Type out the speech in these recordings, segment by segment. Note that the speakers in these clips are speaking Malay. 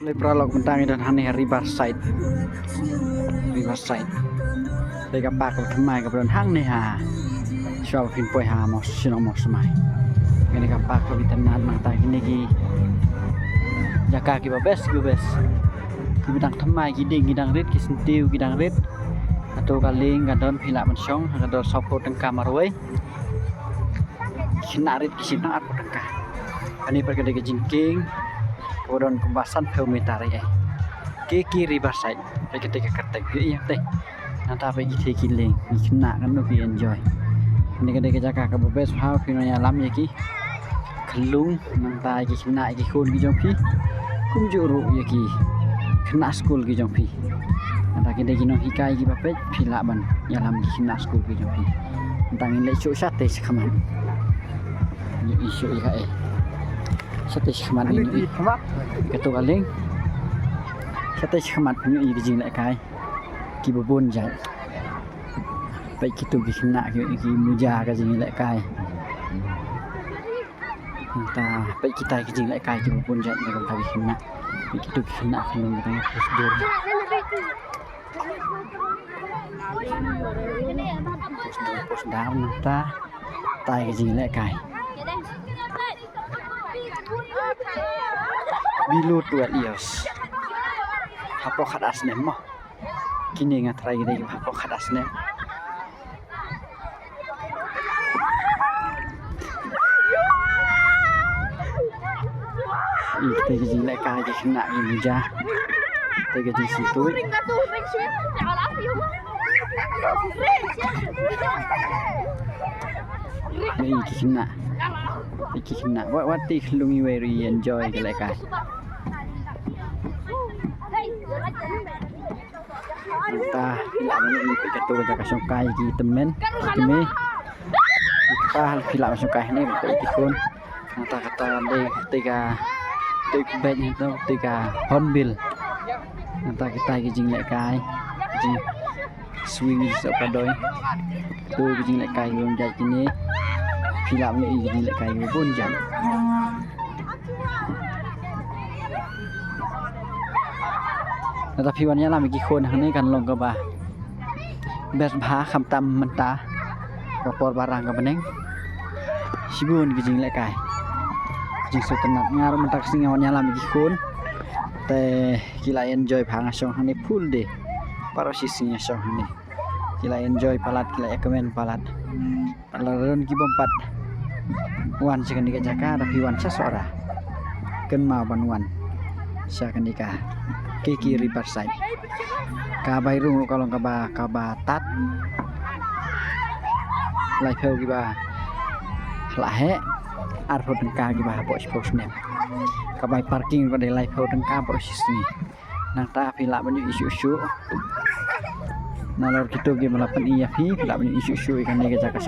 เลยprolog tentang dan hane Riversideเลยกับปากกับทำไมกับเดินทางในหาชอบพินป่วยหาหมอชินอมอสมัยกันกับปากกับวิตนาดมาตายกินกียากากิบะเบสกิบดังทำไมกิดิ่งกิดังริดกิสินติวกิดังริดatau kaling gadon pila mensong gadon sopo tengka marwai kinarit kisina at tengka ani pergede ke jingking kodon kumbasan peometari kiki Riverside pergede ke kertek iya teh nata pe gite kiling kina kan no pi enjoy ani gede ke jaka ke bebes ha pinonya lam ya ki kelung nanta ki kina ki kun ki jong pi kumjuru ya ki kena school ki jong pi nanta gede ki no hikai ki bapet pila ban ya lam ki kina school ki jong pi tentang ile chu sate sekaman isu ika sate sekaman ini ketu kaling sate sekaman ni i jing lại cái ki bobon jai pai kitu ki kena ki muja ka jing lại cái ta pai kita ki jing lại cái ki bobon jai ka ta ki kena pai kitu ki kena kelung ka prosedur post down ta tai cái jing lại cái bilu tuat ios hapo khadas nem mo kini ngatrai gede hapo khadas nem te cái gì lại cài cái khna cái muja te cái gì situนี่ki khna what ti lungi very enjoy cái lại cái ta làm ni pe ka tu ka songkai ki temen ki me ka pila songkai ni pe ki kon ta kata de tiga bet ni tu tiga hornbill ta kita ki jing lại cái jing swing so pa doi tu ki jing lại cái luôn jai ni pila ni jing lại cái pun jam tapi wannya lah miki kon hang ni kan long ka ba bes bha kham tam man ta ka por barang ka beneng sibun ki jing lại cái jing so tenat ngar man tak sing wannya lah miki kon te kila enjoy phang song hang ni full day para sisinya song hang ni kila enjoy palat kila ekomen palat palaron ki bompat wan sekan di Jaka tapi wan sasora ken ma banwan sekan dika kiki Riverside kabai rung kalau kaba tat lai pheu ki ba la he ar pho tengka ki ba po snap kabai parking ko de lai pheu tengka proses ni nang ta pila banyu isu nalor kitu ki malapan iya phi pila banyu isu ikan ni Jaka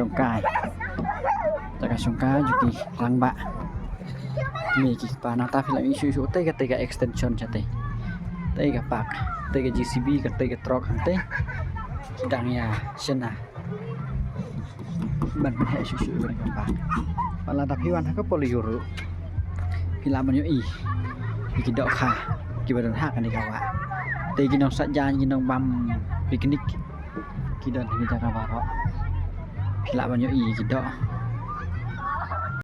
songkai juki langba ni ki pa nang ta pila isu tega extension chate tega pak tega GCB ka tega truck hante kidang ya sena ban he susu ban pa pala tapi wan ka poliuru pila banyu ki dok kha ki badan ha kan dikawa tegi nong saja nong bam piknik ki don ni Jaka baro pila banyu ki dok